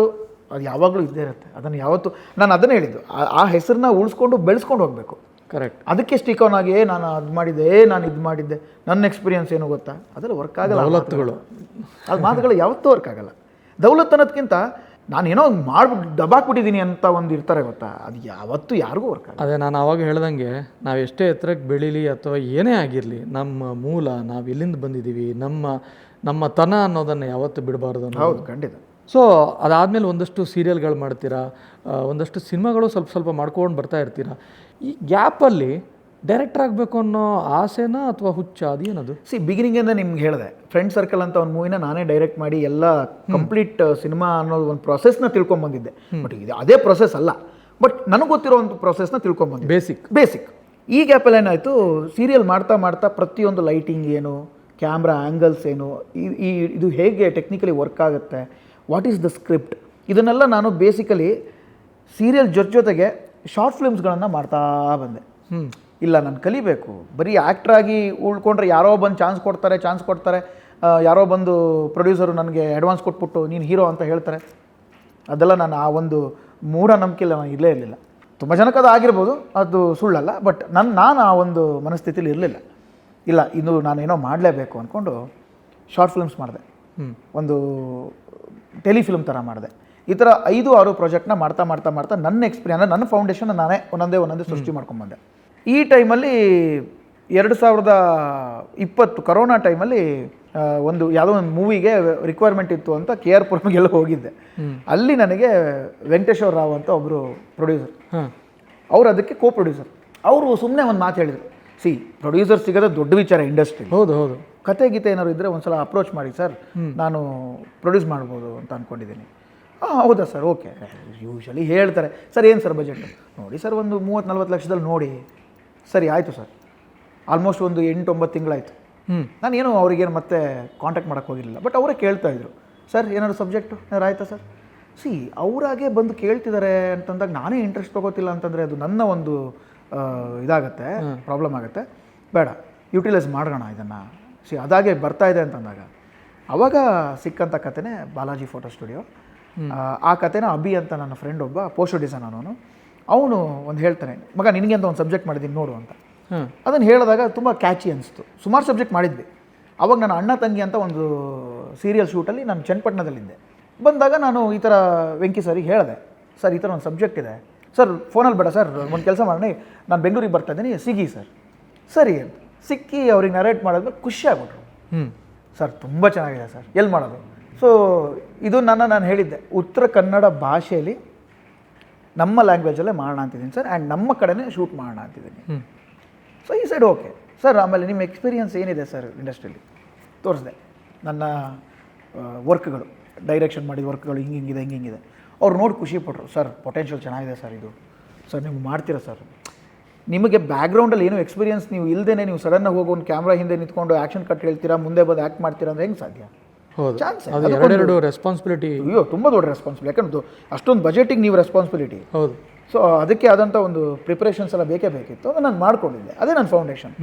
ಅದು ಯಾವಾಗಲೂ ಇದ್ದೇ ಇರುತ್ತೆ. ಅದನ್ನು ಯಾವತ್ತು ನಾನು ಅದನ್ನೇ ಹೇಳಿದ್ದು, ಆ ಹೆಸರನ್ನ ಉಳಿಸ್ಕೊಂಡು ಬೆಳೆಸ್ಕೊಂಡು ಹೋಗಬೇಕು. ಕರೆಕ್ಟ್. ಅದಕ್ಕೆ ಸ್ಟಿಕ್ ಆನ್ ಆಗಿ ನಾನು ಅದು ಮಾಡಿದ್ದೆ, ನಾನು ಇದು ಮಾಡಿದ್ದೆ, ನನ್ನ ಎಕ್ಸ್ಪೀರಿಯನ್ಸ್ ಏನು ಗೊತ್ತಾ, ಅದೆಲ್ಲ ವರ್ಕ್ ಆಗಲ್ಲ. ದೌಲತ್ತುಗಳು, ಅದು ಮಾತುಗಳು ಯಾವತ್ತೂ ವರ್ಕ್ ಆಗಲ್ಲ. ದೌಲತ್ ಅನ್ನೋದಕ್ಕಿಂತ ನಾನೇನೋ ಮಾಡ್ಬಿಟ್ಟು ದಬಾಕ್ಬಿಟ್ಟಿದ್ದೀನಿ ಅಂತ ಒಂದು ಇರ್ತಾರೆ ಗೊತ್ತಾ, ಅದು ಯಾವತ್ತೂ ಯಾರಿಗೂ ವರ್ಕ್ ಆಗಲ್ಲ. ಅದೇ ನಾನು ಆವಾಗ ಹೇಳ್ದಂಗೆ, ನಾವು ಎಷ್ಟೇ ಎತ್ತರಕ್ಕೆ ಬೆಳೀಲಿ ಅಥವಾ ಏನೇ ಆಗಿರಲಿ, ನಮ್ಮ ಮೂಲ, ನಾವು ಎಲ್ಲಿಂದ ಬಂದಿದ್ದೀವಿ, ನಮ್ಮ ತನ ಅನ್ನೋದನ್ನು ಯಾವತ್ತೂ ಬಿಡಬಾರ್ದು. ಹೌದು, ಖಂಡಿತ. ಸೊ ಅದಾದಮೇಲೆ ಒಂದಷ್ಟು ಸೀರಿಯಲ್ಗಳು ಮಾಡ್ತೀರಾ, ಒಂದಷ್ಟು ಸಿನಿಮಾಗಳು ಸ್ವಲ್ಪ ಮಾಡ್ಕೊಂಡು ಬರ್ತಾ ಇರ್ತೀರಾ. ಈ ಗ್ಯಾಪಲ್ಲಿ ಡೈರೆಕ್ಟರ್ ಆಗಬೇಕು ಅನ್ನೋ ಆಸೆನಾ ಅಥವಾ ಹುಚ್ಚ, ಅದೇನದು? ಬಿಗಿನಿಂಗಿಂದ ನಿಮ್ಗೆ ಹೇಳಿದೆ, ಫ್ರೆಂಡ್ ಸರ್ಕಲ್ ಅಂತ ಒಂದು ಮೂವಿನ ನಾನೇ ಡೈರೆಕ್ಟ್ ಮಾಡಿ ಎಲ್ಲ ಕಂಪ್ಲೀಟ್ ಸಿನಿಮಾ ಅನ್ನೋ ಒಂದು ಪ್ರೊಸೆಸ್ನ ತಿಳ್ಕೊಂಬಂದಿದ್ದೆ. ಬಟ್ ಇದು ಅದೇ ಪ್ರೊಸೆಸ್ ಅಲ್ಲ, ಬಟ್ ನನಗೆ ಗೊತ್ತಿರೋ ಒಂದು ಪ್ರೊಸೆಸ್ನ ತಿಳ್ಕೊಂಬಂದಿದ್ದೆ, ಬೇಸಿಕ್. ಈ ಗ್ಯಾಪಲ್ಲಿ ಏನಾಯಿತು, ಸೀರಿಯಲ್ ಮಾಡ್ತಾ ಮಾಡ್ತಾ ಪ್ರತಿಯೊಂದು ಲೈಟಿಂಗ್ ಏನು, ಕ್ಯಾಮ್ರಾ ಆ್ಯಂಗಲ್ಸ್ ಏನು, ಇದು ಹೇಗೆ ಟೆಕ್ನಿಕಲಿ ವರ್ಕ್ ಆಗುತ್ತೆ, ವಾಟ್ ಈಸ್ ದ ಸ್ಕ್ರಿಪ್ಟ್, ಇದನ್ನೆಲ್ಲ ನಾನು ಬೇಸಿಕಲಿ ಸೀರಿಯಲ್ ಜೊತೆಗೆ ಶಾರ್ಟ್ ಫಿಲ್ಮ್ಸ್ಗಳನ್ನು ಮಾಡ್ತಾ ಬಂದೆ. ಇಲ್ಲ, ನಾನು ಕಲಿಬೇಕು. ಬರೀ ಆ್ಯಕ್ಟ್ರಾಗಿ ಉಳ್ಕೊಂಡ್ರೆ ಯಾರೋ ಬಂದು ಚಾನ್ಸ್ ಕೊಡ್ತಾರೆ, ಯಾರೋ ಬಂದು ಪ್ರೊಡ್ಯೂಸರು ನನಗೆ ಅಡ್ವಾನ್ಸ್ ಕೊಟ್ಬಿಟ್ಟು ನೀನು ಹೀರೋ ಅಂತ ಹೇಳ್ತಾರೆ. ಅದೆಲ್ಲ ನಾನು ಆ ಒಂದು ಮೂಢನಂಬಿಕೆಲ್ಲ ನಾನು ಇರಲೇ ಇರಲಿಲ್ಲ. ತುಂಬ ಜನಕ್ಕೆ ಅದು ಆಗಿರ್ಬೋದು, ಅದು ಸುಳ್ಳಲ್ಲ. ಬಟ್ ನಾನು ಆ ಒಂದು ಮನಸ್ಥಿತಿಲಿ ಇರಲಿಲ್ಲ. ಇಲ್ಲ, ಇದು ನಾನೇನೋ ಮಾಡಲೇಬೇಕು ಅಂದ್ಕೊಂಡು ಶಾರ್ಟ್ ಫಿಲ್ಮ್ಸ್ ಮಾಡಿದೆ, ಒಂದು ಟೆಲಿಫಿಲ್ಮ್ ಥರ ಮಾಡಿದೆ. ಈ ಥರ 5-6 ಪ್ರಾಜೆಕ್ಟ್ನ ಮಾಡ್ತಾ ನನ್ನ ಎಕ್ಸ್ಪೀರಿಯನ್ಸ್, ನನ್ನ ಫೌಂಡೇಶನ್ ನಾನೇ ಒಂದೊಂದೇ ಸೃಷ್ಟಿ ಮಾಡ್ಕೊಂಬಂದೆ. ಈ ಟೈಮಲ್ಲಿ 2020 ಕರೋನಾ ಟೈಮಲ್ಲಿ ಯಾವುದೋ ಒಂದು ಮೂವಿಗೆ ರಿಕ್ವೈರ್ಮೆಂಟ್ ಇತ್ತು ಅಂತ KR ಪುರಮ್ಗೆಲ್ಲ ಹೋಗಿದ್ದೆ. ಅಲ್ಲಿ ನನಗೆ ವೆಂಕಟೇಶ್ ರಾವ್ ಅಂತ ಒಬ್ಬರು ಪ್ರೊಡ್ಯೂಸರ್, ಅವರು ಅದಕ್ಕೆ ಕೋ ಪ್ರೊಡ್ಯೂಸರ್. ಅವರು ಸುಮ್ಮನೆ ಒಂದು ಮಾತು ಹೇಳಿದರು, ಪ್ರೊಡ್ಯೂಸರ್ ಸಿಗೋದು ದೊಡ್ಡ ವಿಚಾರ ಇಂಡಸ್ಟ್ರಿ. ಹೌದು, ಕತೆ ಗೀತೆ ಏನಾದ್ರು ಇದ್ದರೆ ಒಂದು ಸಲ ಅಪ್ರೋಚ್ ಮಾಡಿ ಸರ್, ನಾನು ಪ್ರೊಡ್ಯೂಸ್ ಮಾಡ್ಬೋದು ಅಂತ ಅಂದ್ಕೊಂಡಿದ್ದೀನಿ. ಹೌದಾ ಸರ್, ಓಕೆ. ಯೂಶ್ವಲಿ ಹೇಳ್ತಾರೆ, ಸರ್ ಏನು ಸರ್ ಬಜೆಟ್ ನೋಡಿ ಸರ್, ಒಂದು 30-40 ಲಕ್ಷದಲ್ಲಿ ನೋಡಿ. ಸರಿ ಆಯಿತು ಸರ್. ಆಲ್ಮೋಸ್ಟ್ ಒಂದು 8-9 ತಿಂಗಳಾಯಿತು. ನಾನೇನು ಅವ್ರಿಗೇನು ಮತ್ತೆ ಕಾಂಟ್ಯಾಕ್ಟ್ ಮಾಡೋಕ್ಕೆ ಹೋಗಿರಲಿಲ್ಲ. ಬಟ್ ಅವರೇ ಕೇಳ್ತಾಯಿದ್ರು, ಸರ್ ಏನಾದ್ರು ಸಬ್ಜೆಕ್ಟು ಏನಾರು ಆಯಿತಾ ಸರ್. ಅವರಾಗೆ ಬಂದು ಕೇಳ್ತಿದ್ದಾರೆ ಅಂತಂದಾಗ ನಾನೇ ಇಂಟ್ರೆಸ್ಟ್ ತೊಗೋತಿಲ್ಲ ಅಂತಂದರೆ ಅದು ನನ್ನ ಒಂದು ಇದಾಗತ್ತೆ, ಪ್ರಾಬ್ಲಮ್ ಆಗುತ್ತೆ. ಬೇಡ, ಯುಟಿಲೈಸ್ ಮಾಡೋಣ ಇದನ್ನು. ಅದಾಗೆ ಬರ್ತಾಯಿದೆ ಅಂತಂದಾಗ ಆವಾಗ ಸಿಕ್ಕಂಥ ಕತೆನೇ ಬಾಲಾಜಿ ಫೋಟೋ ಸ್ಟುಡಿಯೋ. ಆ ಕತೆನ ಅಭಿ ಅಂತ ನನ್ನ ಫ್ರೆಂಡ್ ಒಬ್ಬ ಪೋಸ್ಟರ್ ಡಿಸೈನರ್, ಅವನು ಒಂದು ಹೇಳ್ತಾನೆ, ಮಗ ನಿನಗೆ ಅಂತ ಒಂದು ಸಬ್ಜೆಕ್ಟ್ ಮಾಡಿದ್ದೀನಿ ನೋಡು ಅಂತ. ಅದನ್ನು ಹೇಳಿದಾಗ ತುಂಬ ಕ್ಯಾಚಿ ಅನಿಸ್ತು. ಸುಮಾರು ಸಬ್ಜೆಕ್ಟ್ ಮಾಡಿದ್ವಿ. ಅವಾಗ ನನ್ನ ಅಣ್ಣ ತಂಗಿ ಅಂತ ಒಂದು ಸೀರಿಯಲ್ ಶೂಟಲ್ಲಿ ನಾನು ಚನ್ನಪಟ್ಟಣದಲ್ಲಿದ್ದೆ. ಬಂದಾಗ ನಾನು ಈ ಥರ ವೆಂಕಿ ಸರಿಗೆ ಹೇಳಿದೆ, ಸರ್ ಈ ಥರ ಒಂದು ಸಬ್ಜೆಕ್ಟ್ ಇದೆ ಸರ್, ಫೋನಲ್ಲಿ ಬೇಡ ಸರ್, ಒಂದು ಕೆಲಸ ಮಾಡೋಣ, ನಾನು ಬೆಂಗಳೂರಿಗೆ ಬರ್ತಾ ಇದ್ದೀನಿ, ಸಿಗಿ ಸರ್. ಸರಿ ಅಂತ ಸಿಕ್ಕಿ ಅವ್ರಿಗೆ ನರೇಟ್ ಮಾಡಿದ್ಮೇಲೆ ಖುಷಿ ಆಗ್ಬಿಟ್ರು. ಸರ್ ತುಂಬ ಚೆನ್ನಾಗಿದೆ ಸರ್, ಎಲ್ಲಿ ಮಾಡೋದು? ಸೊ ಇದು ನಾನು ಹೇಳಿದ್ದೆ, ಉತ್ತರ ಕನ್ನಡ ಭಾಷೆಯಲ್ಲಿ ನಮ್ಮ ಲ್ಯಾಂಗ್ವೇಜಲ್ಲೇ ಮಾಡೋಣ ಅಂತಿದ್ದೀನಿ ಸರ್, ಆ್ಯಂಡ್ ನಮ್ಮ ಕಡೆನೇ ಶೂಟ್ ಮಾಡೋಣ ಅಂತಿದ್ದೀನಿ. ಸೊ ಈ ಸೈಡ್ ಓಕೆ ಸರ್. ಆಮೇಲೆ ನಿಮ್ಮ ಎಕ್ಸ್ಪೀರಿಯನ್ಸ್ ಏನಿದೆ ಸರ್ ಇಂಡಸ್ಟ್ರಿಯಲ್ಲಿ ತೋರಿಸಿದೆ, ನನ್ನ ವರ್ಕ್ಗಳು, ಡೈರೆಕ್ಷನ್ ಮಾಡಿದ ವರ್ಕ್ಗಳು ಹಿಂಗಿದೆ ಹಿಂಗಿದೆ. ಅವ್ರು ನೋಡಿ ಖುಷಿಪಟ್ಟರು, ಸರ್ ಪೊಟೆನ್ಷಿಯಲ್ ಚೆನ್ನಾಗಿದೆ ಸರ್ ಇದು, ಸರ್ ನೀವು ಮಾಡ್ತೀರಾ ಸರ್, ನಿಮಗೆ ಬ್ಯಾಕ್ಗ್ರೌಂಡಲ್ಲಿ ಏನೋ ಎಕ್ಸ್ಪೀರಿಯನ್ಸ್ ನೀವು ಇಲ್ಲದೇ ನೀವು ಸಡನ್ನಾಗಿ ಹೋಗಿ ಒಂದು ಕ್ಯಾಮ್ರಾ ಹಿಂದೆ ನಿಂತ್ಕೊಂಡು ಆ್ಯಕ್ಷನ್ ಕಟ್ ಹೇಳ್ತೀರಾ, ಮುಂದೆ ಬಂದು ಆ್ಯಕ್ಟ್ ಮಾಡ್ತೀರಾ ಅಂದರೆ ಹೆಂಗೆ ಸಾಧ್ಯ? ಚಾನ್ಸ್ ರೆಸ್ಪಾನ್ಸಿಬಿಲಿಟಿ, ಅಯ್ಯೋ ತುಂಬ ದೊಡ್ಡ ರೆಸ್ಪಾನ್ಸಿಬಿಲಿಟಿ. ಯಾಕಂದ್ರೆ ಅಷ್ಟೊಂದು ಬಜೆಟಿಗೆ ನೀವು ರೆಸ್ಪಾನ್ಸಿಬಿಲಿಟಿ. ಹೌದು. ಸೊ ಅದಕ್ಕೆ ಆದಂಥ ಒಂದು ಪ್ರಿಪ್ರೇಷನ್ಸ್ ಎಲ್ಲ ಬೇಕೇ ಬೇಕಿತ್ತು. ಅದು ನಾನು ಮಾಡ್ಕೊಂಡಿದ್ದೆ, ಅದೇ ನನ್ನ ಫೌಂಡೇಶನ್.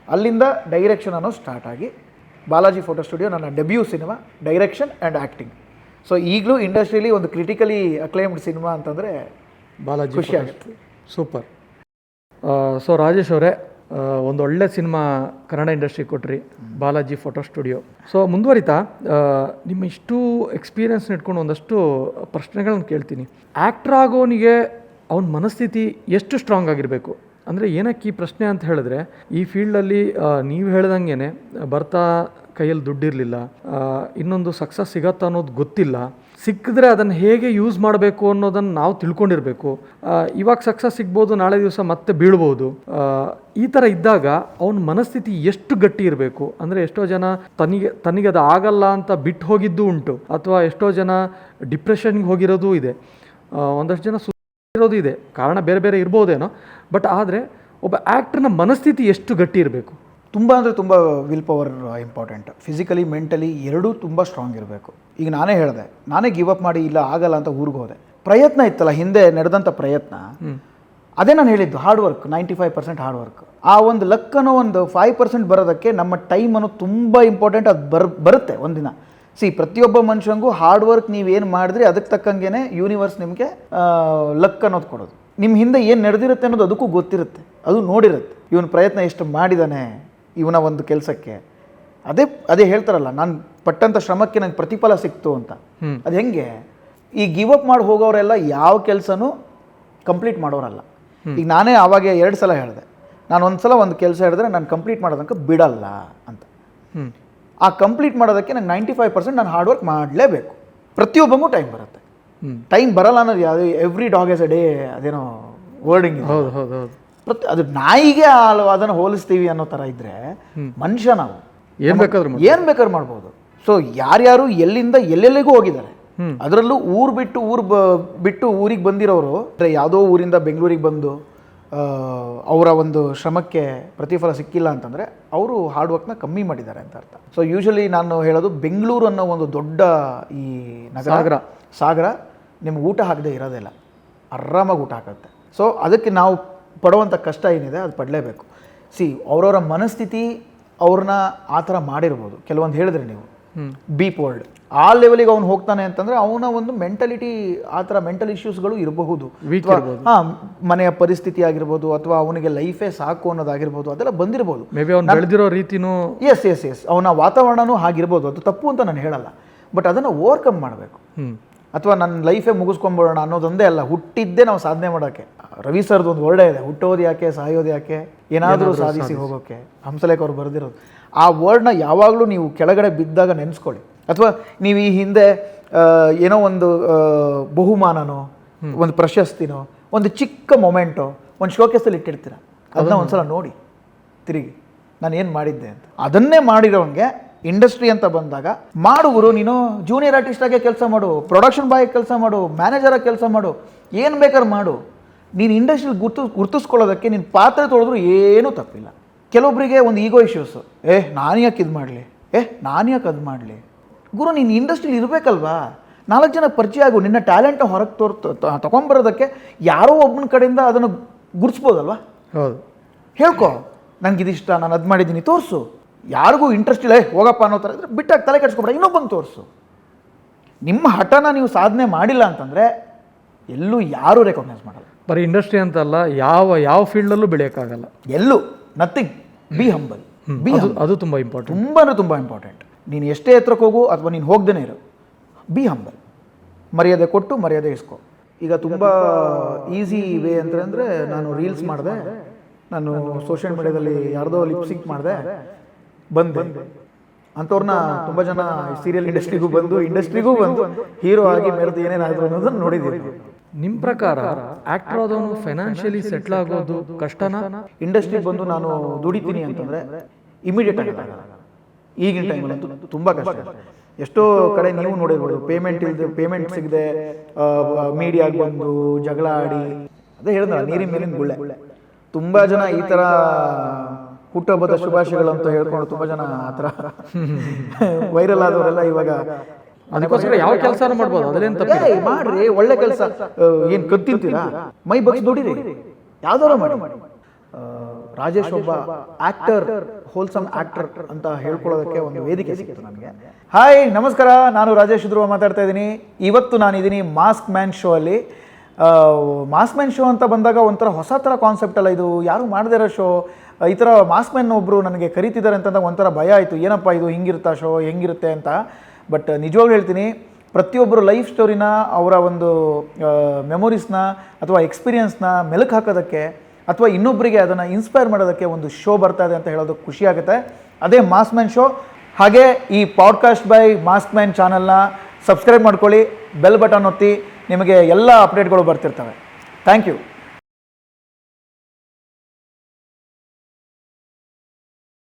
ಅಲ್ಲಿಂದ ಡೈರೆಕ್ಷನ್ ಅನ್ನೋ ಸ್ಟಾರ್ಟ್ ಆಗಿ ಬಾಲಾಜಿ ಫೋಟೋ ಸ್ಟುಡಿಯೋ ನನ್ನ debut cinema, direction and acting. So ಈಗಲೂ ಇಂಡಸ್ಟ್ರಿಯಲ್ಲಿ ಒಂದು ಕ್ರಿಟಿಕಲಿ ಅಕ್ಲೇಮ್ಡ್ ಸಿನಿಮಾ ಅಂತಂದರೆ ಬಾಲಾಜಿ ಖುಷಿ ಆಗುತ್ತೆ. ಸೂಪರ್. ಸೊ ರಾಜೇಶ್ ಅವರೇ, ಒಂದು ಒಳ್ಳೆ ಸಿನಿಮಾ ಕನ್ನಡ ಇಂಡಸ್ಟ್ರಿ ಕೊಟ್ರಿ, ಬಾಲಾಜಿ ಫೋಟೋ ಸ್ಟುಡಿಯೋ. ಸೊ ಮುಂದುವರಿತಾ ನಿಮ್ಮ ಇಷ್ಟು ಎಕ್ಸ್ಪೀರಿಯನ್ಸ್ನ ಇಟ್ಕೊಂಡು ಒಂದಷ್ಟು ಪ್ರಶ್ನೆಗಳನ್ನ ಕೇಳ್ತೀನಿ. ಆ್ಯಕ್ಟ್ರ್ ಆಗೋನಿಗೆ ಅವನ ಮನಸ್ಥಿತಿ ಎಷ್ಟು ಸ್ಟ್ರಾಂಗ್ ಆಗಿರಬೇಕು? ಅಂದರೆ ಏನಕ್ಕೆ ಈ ಪ್ರಶ್ನೆ ಅಂತ ಹೇಳಿದ್ರೆ, ಈ ಫೀಲ್ಡಲ್ಲಿ ನೀವು ಹೇಳ್ದಂಗೆ ಬರ್ತಾ ಕೈಯಲ್ಲಿ ದುಡ್ಡಿರಲಿಲ್ಲ, ಇನ್ನೊಂದು ಸಕ್ಸಸ್ ಸಿಗತ್ತಾ ಅನ್ನೋದು ಗೊತ್ತಿಲ್ಲ, ಸಿಕ್ಕಿದ್ರೆ ಅದನ್ನು ಹೇಗೆ ಯೂಸ್ ಮಾಡಬೇಕು ಅನ್ನೋದನ್ನು ನಾವು ತಿಳ್ಕೊಂಡಿರಬೇಕು. ಇವಾಗ ಸಕ್ಸಸ್ ಸಿಗ್ಬೋದು, ನಾಳೆ ದಿವಸ ಮತ್ತೆ ಬೀಳ್ಬೋದು. ಈ ಥರ ಇದ್ದಾಗ ಅವನ ಮನಸ್ಥಿತಿ ಎಷ್ಟು ಗಟ್ಟಿ ಇರಬೇಕು? ಅಂದರೆ ಎಷ್ಟೋ ಜನ ತನಗೆ ಅದು ಆಗಲ್ಲ ಅಂತ ಬಿಟ್ಟು ಹೋಗಿದ್ದು ಉಂಟು, ಅಥವಾ ಎಷ್ಟೋ ಜನ ಡಿಪ್ರೆಷನ್ಗೆ ಹೋಗಿರೋದು ಇದೆ, ಒಂದಷ್ಟು ಜನ ಇರೋದು ಇದೆ. ಕಾರಣ ಬೇರೆ ಬೇರೆ ಇರ್ಬೋದೇನೋ, ಬಟ್ ಆದರೆ ಒಬ್ಬ ಆ್ಯಕ್ಟ್ರನ ಮನಸ್ಥಿತಿ ಎಷ್ಟು ಗಟ್ಟಿ ಇರಬೇಕು? ತುಂಬ ಅಂದರೆ ತುಂಬ will power important. Physically mentally ಎರಡೂ ತುಂಬ ಸ್ಟ್ರಾಂಗ್ ಇರಬೇಕು. ಈಗ ನಾನೇ ಹೇಳಿದೆ, ನಾನೇ ಗಿವ್ ಅಪ್ ಮಾಡಿ ಇಲ್ಲ ಆಗಲ್ಲ ಅಂತ ಊರಿಗೆ ಹೋದೆ. ಪ್ರಯತ್ನ ಇತ್ತಲ್ಲ, ಹಿಂದೆ ನಡೆದಂಥ ಪ್ರಯತ್ನ, ಅದೇ ನಾನು ಹೇಳಿದ್ದು, ಹಾರ್ಡ್ ವರ್ಕ್. 95% hard work. ಆ ಒಂದು ಲಕ್ ಅನ್ನೋ ಒಂದು 5% ಬರೋದಕ್ಕೆ ನಮ್ಮ ಟೈಮ್ ಅನ್ನೋದು ತುಂಬ ಇಂಪಾರ್ಟೆಂಟ್. ಅದು ಬರುತ್ತೆ ಒಂದಿನ. ಪ್ರತಿಯೊಬ್ಬ ಮನುಷ್ಯಂಗೂ ಹಾರ್ಡ್ ವರ್ಕ್ ನೀವೇನು ಮಾಡಿದ್ರಿ ಅದಕ್ಕೆ ತಕ್ಕಂಗೆ ಯೂನಿವರ್ಸ್ ನಿಮಗೆ ಲಕ್ ಅನ್ನೋದು ಕೊಡೋದು. ನಿಮ್ಮ ಹಿಂದೆ ಏನು ನಡೆದಿರುತ್ತೆ ಅನ್ನೋದು ಅದಕ್ಕೂ ಗೊತ್ತಿರುತ್ತೆ, ಅದು ನೋಡಿರುತ್ತೆ. ಇವನ ಪ್ರಯತ್ನ ಎಷ್ಟು ಮಾಡಿದ್ದಾನೆ ಇವನ ಒಂದು ಕೆಲಸಕ್ಕೆ. ಅದೇ ಹೇಳ್ತಾರಲ್ಲ, ನಾನು ಪಟ್ಟಂಥ ಶ್ರಮಕ್ಕೆ ನಂಗೆ ಪ್ರತಿಫಲ ಸಿಕ್ತು ಅಂತ. ಅದು ಹೆಂಗೆ? ಈ ಗಿವ್ ಅಪ್ ಮಾಡಿ ಹೋಗೋರೆಲ್ಲ ಯಾವ ಕೆಲಸನೂ ಕಂಪ್ಲೀಟ್ ಮಾಡೋರಲ್ಲ. ಈಗ ನಾನೇ ಆವಾಗ 2 ಸಲ ಹೇಳಿದೆ, ನಾನು ಒಂದು ಸಲ ಒಂದು ಕೆಲಸ ಹೇಳಿದ್ರೆ ನಾನು ಕಂಪ್ಲೀಟ್ ಮಾಡೋದಕ್ಕೆ ಬಿಡಲ್ಲ ಅಂತ. ಆ ಕಂಪ್ಲೀಟ್ ಮಾಡೋದಕ್ಕೆ ನಂಗೆ 95% ನಾನು ಹಾರ್ಡ್ ವರ್ಕ್ ಮಾಡಲೇಬೇಕು. ಪ್ರತಿಯೊಬ್ಬಂಗೂ ಟೈಮ್ ಬರುತ್ತೆ. ಟೈಮ್ ಬರಲ್ಲ ಅನ್ನೋದು ಯಾವುದು, every dog has a day, ಅದೇನೋ ವರ್ಡಿಂಗ್. ಅದು ನಾಯಿಗೆ ಅದನ್ನು ಹೋಲಿಸ್ತೀವಿ ಅನ್ನೋ ಥರ ಇದ್ದರೆ, ಮನುಷ್ಯ ನಾವು ಏನು ಬೇಕಾದ್ರೂ ಮಾಡ್ಬೋದು. ಸೊ ಯಾರ್ಯಾರು ಎಲ್ಲಿಂದ ಎಲ್ಲೆಲ್ಲಿಗೂ ಹೋಗಿದ್ದಾರೆ. ಅದರಲ್ಲೂ ಬಿಟ್ಟು ಊರಿಗೆ ಬಂದಿರೋರು, ಯಾವುದೋ ಊರಿಂದ ಬೆಂಗಳೂರಿಗೆ ಬಂದು ಅವರ ಒಂದು ಶ್ರಮಕ್ಕೆ ಪ್ರತಿಫಲ ಸಿಕ್ಕಿಲ್ಲ ಅಂತಂದರೆ ಅವರು ಹಾರ್ಡ್ ವರ್ಕ್ನ ಕಮ್ಮಿ ಮಾಡಿದ್ದಾರೆ ಅಂತ ಅರ್ಥ. ಸೊ ಯೂಶಲಿ ನಾನು ಹೇಳೋದು, ಬೆಂಗಳೂರು ಅನ್ನೋ ಒಂದು ದೊಡ್ಡ ಈ ನಗರ ಸಾಗರ ನಿಮ್ಗೆ ಊಟ ಹಾಕದೆ ಇರೋದಿಲ್ಲ, ಆರಾಮಾಗಿ ಊಟ ಹಾಕುತ್ತೆ. ಸೊ ಅದಕ್ಕೆ ನಾವು ಪಡುವಂಥ ಕಷ್ಟ ಏನಿದೆ ಅದು ಪಡಲೇಬೇಕು. ಅವರವರ ಮನಸ್ಥಿತಿ ಅವ್ರನ್ನ ಆ ಥರ ಮಾಡಿರ್ಬೋದು. ಕೆಲವೊಂದು ಹೇಳಿದ್ರೆ ನೀವು ಬೀಪ್ ವರ್ಲ್ಡ್ ಆ ಲೆವೆಲಿಗೆ ಅವ್ನು ಹೋಗ್ತಾನೆ ಅಂತಂದರೆ ಅವನ ಒಂದು ಮೆಂಟಲಿಟಿ, ಆ ಥರ ಮೆಂಟಲ್ ಇಶ್ಯೂಸ್ಗಳು ಇರಬಹುದು. ಮನೆಯ ಪರಿಸ್ಥಿತಿ ಆಗಿರ್ಬೋದು, ಅಥವಾ ಅವನಿಗೆ ಲೈಫೇ ಸಾಕು ಅನ್ನೋದಾಗಿರ್ಬೋದು, ಅದೆಲ್ಲ ಬಂದಿರ್ಬೋದು. ಬೆಳೆದಿರೋ ರೀತಿನೂ ಎಸ್ ಅವನ ವಾತಾವರಣನೂ ಹಾಗಿರ್ಬೋದು. ಅದು ತಪ್ಪು ಅಂತ ನಾನು ಹೇಳಲ್ಲ, ಬಟ್ ಅದನ್ನು ಓವರ್ಕಮ್ ಮಾಡಬೇಕು. ಅಥವಾ ನನ್ನ ಲೈಫೇ ಮುಗಿಸ್ಕೊಂಬಿಡೋಣ ಅನ್ನೋದೊಂದೇ ಅಲ್ಲ, ಹುಟ್ಟಿದ್ದೇ ನಾವು ಸಾಧನೆ ಮಾಡೋಕ್ಕೆ. ರವಿ ಸರ್ದು ಒಂದು ವರ್ಡೇ ಇದೆ, ಹುಟ್ಟೋದು ಯಾಕೆ ಸಾಯೋದು ಯಾಕೆ, ಏನಾದರೂ ಸಾಧಿಸಿ ಹೋಗೋಕ್ಕೆ. ಹಂಸಲೇಖ ಅವ್ರು ಬರೆದಿರೋದು. ಆ ವರ್ಡ್ನ ಯಾವಾಗಲೂ ನೀವು ಕೆಳಗಡೆ ಬಿದ್ದಾಗ ನೆನೆಸ್ಕೊಳ್ಳಿ. ಅಥವಾ ನೀವು ಈ ಹಿಂದೆ ಏನೋ ಒಂದು ಬಹುಮಾನನೋ, ಒಂದು ಪ್ರಶಸ್ತಿನೋ, ಒಂದು ಚಿಕ್ಕ ಮೊಮೆಂಟೋ ಒಂದು ಶೋಕೇಸಲ್ಲಿ ಇಟ್ಟಿರ್ತೀರ. ಅದನ್ನ ಒಂದ್ಸಲ ನೋಡಿ ತಿರುಗಿ, ನಾನು ಏನು ಮಾಡಿದ್ದೆ ಅಂತ. ಅದನ್ನೇ ಮಾಡಿರೋಂಗೆ ಇಂಡಸ್ಟ್ರಿ ಅಂತ ಬಂದಾಗ, ಮಾಡು ಗುರು, ನೀನು ಜೂನಿಯರ್ ಆರ್ಟಿಸ್ಟಾಗೆ ಕೆಲಸ ಮಾಡು, ಪ್ರೊಡಕ್ಷನ್ ಬಾಯ್ ಕೆಲಸ ಮಾಡು, ಮ್ಯಾನೇಜರಾಗಿ ಕೆಲಸ ಮಾಡು, ಏನು ಬೇಕಾದ್ರೂ ಮಾಡು. ನೀನು ಇಂಡಸ್ಟ್ರಿಯಲ್ಲಿ ಗುರ್ತಿಸ್ಕೊಳ್ಳೋದಕ್ಕೆ ನಿನ್ನ ಪಾತ್ರೆ ತೊಳೆದ್ರೂ ಏನೂ ತಪ್ಪಿಲ್ಲ. ಕೆಲವೊಬ್ಬರಿಗೆ ಒಂದು ಈಗೋ ಇಶ್ಯೂಸು, ನಾನು ಯಾಕೆ ಇದು ಮಾಡಲಿ, ನಾನು ಯಾಕೆ ಅದು ಮಾಡಲಿ. ಗುರು, ನೀನು ಇಂಡಸ್ಟ್ರಿಲಿ ಇರಬೇಕಲ್ವಾ, 4 ಜನ ಪರಿಚಯ ಆಗು. ನಿನ್ನ ಟ್ಯಾಲೆಂಟ್ನ ಹೊರಗೆ ತೊಗೊಂಬರೋದಕ್ಕೆ ಯಾರೋ ಒಬ್ಬನ ಕಡೆಯಿಂದ ಅದನ್ನು ಗುರ್ಸ್ಬೋದಲ್ವಾ. ಹೌದು, ಹೇಳ್ಕೊ, ನನಗಿದಿಷ್ಟ, ನಾನು ಅದು ಮಾಡಿದ್ದೀನಿ, ತೋರಿಸು. ಯಾರಿಗೂ ಇಂಟ್ರೆಸ್ಟ್ ಇಲ್ಲ, ಹೋಗಪ್ಪ ಅನ್ನೋ ಥರ ಇದ್ರೆ ಬಿಟ್ಟಾಗ ತಲೆ ಕೆಡಿಸ್ಕೊಬೇಡ, ಇನ್ನೊಬ್ಬಂಗೆ ತೋರಿಸು. ನಿಮ್ಮ ಹಠನ ನೀವು ಸಾಧನೆ ಮಾಡಿಲ್ಲ ಅಂತಂದರೆ ಎಲ್ಲೂ ಯಾರೂ ರೆಕಗ್ನೈಸ್ ಮಾಡಲ್ಲ. ಬರೀ ಇಂಡಸ್ಟ್ರಿ ಅಂತಲ್ಲ, ಯಾವ ಫೀಲ್ಡಲ್ಲೂ ಬೆಳೆಯೋಕ್ಕಾಗಲ್ಲ. ಎಲ್ಲೂ ನಥಿಂಗ್. Be humble. ಅದು ತುಂಬ ಇಂಪಾರ್ಟೆಂಟ್, ತುಂಬ ಇಂಪಾರ್ಟೆಂಟ್. ನೀನು ಎಷ್ಟೇ ಎತ್ತರಕ್ಕೆ ಹೋಗು ಅಥವಾ ನೀನು ಹೋಗ್ದೇ ಇರು, ಬಿ ಹಂಬಲ್. ಮರ್ಯಾದೆ ಕೊಟ್ಟು ಮರ್ಯಾದೆ ಇಸ್ಕೊ. ಈಗ ತುಂಬ ಈಸಿ ವೇ ಅಂತಂದರೆ, ನಾನು ರೀಲ್ಸ್ ಮಾಡಿದೆ, ನಾನು ಸೋಷಿಯಲ್ ಮೀಡಿಯಾದಲ್ಲಿ ಯಾರ್ದೋ ಲಿಪ್ಸಿಂಕ್ ಮಾಡಿದೆ, ಬಂದೆ ಅಂಥವ್ರನ್ನ ತುಂಬ ಜನ ಸೀರಿಯಲ್ ಇಂಡಸ್ಟ್ರಿಗೂ ಬಂದು ಹೀರೋ ಆಗಿ ಮೆರೆದು ಏನೇನಾದ್ರು ಅನ್ನೋದನ್ನು ನೋಡಿದ್ದೀವಿ. ನಿಮ್ಮ ಪ್ರಕಾರ ಆ್ಯಕ್ಟರ್ ಆದವನು ಫೈನಾನ್ಷಿಯಲಿ ಸೆಟ್ಲ್ ಆಗೋದು ಕಷ್ಟನಾ? ಇಂಡಸ್ಟ್ರಿಗೆ ಬಂದು ನಾನು ದುಡಿತೀನಿ ಅಂತಂದರೆ ಇಮಿಡಿಯೇಟ್ ಆಗಲ್ಲ. ಈಗಿನ ಟೈಮಲ್ಲಂತೂ ತುಂಬ ಕಷ್ಟ. ಎಷ್ಟೋ ಕಡೆ ನೀವು ನೋಡಿರ್ಬೋದು, ಪೇಮೆಂಟ್ ಸಿಗದೆ ಮೀಡಿಯಾಗೆ ಬಂದು ಜಗಳ ಆಡಿ, ಅದೇ ಹೇಳಿದ್ನಲ್ಲ ನೀರಿನ ಮೇಲಿನ ಗುಳ್ಳೆ. ತುಂಬ ಜನ ಈ ಥರ ಹುಟ್ಟುಹಬ್ಬದ ಶುಭಾಶಯಗಳು ಅಂತ ಹೇಳ್ಕೊಂಡು ತುಂಬ ಜನ ಆ ಥರ ವೈರಲ್ ಆದವರೆಲ್ಲ ಇವಾಗ ಅದಕ್ಕೋಸ್ಕರ ಯಾವ ಕೆಲಸನೂ ಮಾಡ್ಬೋದು, ಅದಲ್ಲೇನು ತಪ್ಪಿಲ್ಲ. ಮಾಡ್ರಿ, ಒಳ್ಳೆ ಕೆಲಸ. ಏನು ಕತ್ತಿಂತೀರಾ? ಮೈ ಬಗ್ಸಿ ದುಡಿರಿ, ಯಾವ್ದಾರು ಮಾಡಿ. ರಾಜೇಶ್ ಒಬ್ಬ ಆಕ್ಟರ್, ಹೋಲ್ಸಮ್ ಆಕ್ಟರ್ ಅಂತ ಹೇಳ್ಕೊಳ್ಳೋದಕ್ಕೆ ಒಂದು ವೇದಿಕೆ ಸಿಕ್ಕಿತು ನನಗೆ. ಹಾಯ್ ನಮಸ್ಕಾರ, ನಾನು ರಾಜೇಶ್ ಧ್ರುವ ಮಾತಾಡ್ತಾ ಇದ್ದೀನಿ. ಇವತ್ತು ನಾನಿದ್ದೀನಿ ಮಾಸ್ಕ್ ಮ್ಯಾನ್ ಶೋ ಅಲ್ಲಿ. ಮಾಸ್ಕ್ ಮ್ಯಾನ್ ಶೋ ಅಂತ ಬಂದಾಗ ಒಂಥರ ಹೊಸ ಥರ ಕಾನ್ಸೆಪ್ಟ್ ಅಲ್ಲ ಇದು, ಯಾರು ಮಾಡದೇ ಇರೋ ಶೋ. ಈ ಥರ ಮಾಸ್ಕ್ ಮ್ಯಾನ್ ಒಬ್ಬರು ನನಗೆ ಕರೀತಿದ್ದಾರೆ ಅಂತಂದಾಗ ಒಂಥರ ಭಯ ಆಯಿತು, ಏನಪ್ಪ ಇದು ಹಿಂಗಿರುತ್ತಾ ಶೋ, ಹೆಂಗಿರುತ್ತೆ ಅಂತ. ಬಟ್ ನಿಜವಾಗ್ಲೂ ಹೇಳ್ತೀನಿ, ಪ್ರತಿಯೊಬ್ಬರು ಲೈಫ್ ಸ್ಟೋರಿನ, ಅವರ ಒಂದು ಮೆಮೊರೀಸ್ನ ಅಥವಾ ಎಕ್ಸ್ಪೀರಿಯನ್ಸ್ನ ಮೆಲುಕು ಹಾಕೋದಕ್ಕೆ ಅಥವಾ ಇನ್ನೊಬ್ಬರಿಗೆ ಅದನ್ನು ಇನ್ಸ್ಪೈರ್ ಮಾಡೋದಕ್ಕೆ ಒಂದು ಶೋ ಬರ್ತಾ ಇದೆ ಅಂತ ಹೇಳೋದಕ್ಕೆ ಖುಷಿ ಆಗುತ್ತೆ. ಅದೇ ಮಾಸ್ಕ್ ಮ್ಯಾನ್ ಶೋ. ಹಾಗೆ ಈ ಪಾಡ್ಕಾಸ್ಟ್ ಬೈ ಮಾಸ್ಕ್ ಮ್ಯಾನ್ ಚಾನಲ್ನ ಸಬ್ಸ್ಕ್ರೈಬ್ ಮಾಡ್ಕೊಳ್ಳಿ, ಬೆಲ್ ಬಟನ್ ಒತ್ತಿ, ನಿಮಗೆ ಎಲ್ಲ ಅಪ್ಡೇಟ್ಗಳು ಬರ್ತಿರ್ತವೆ. Thank you.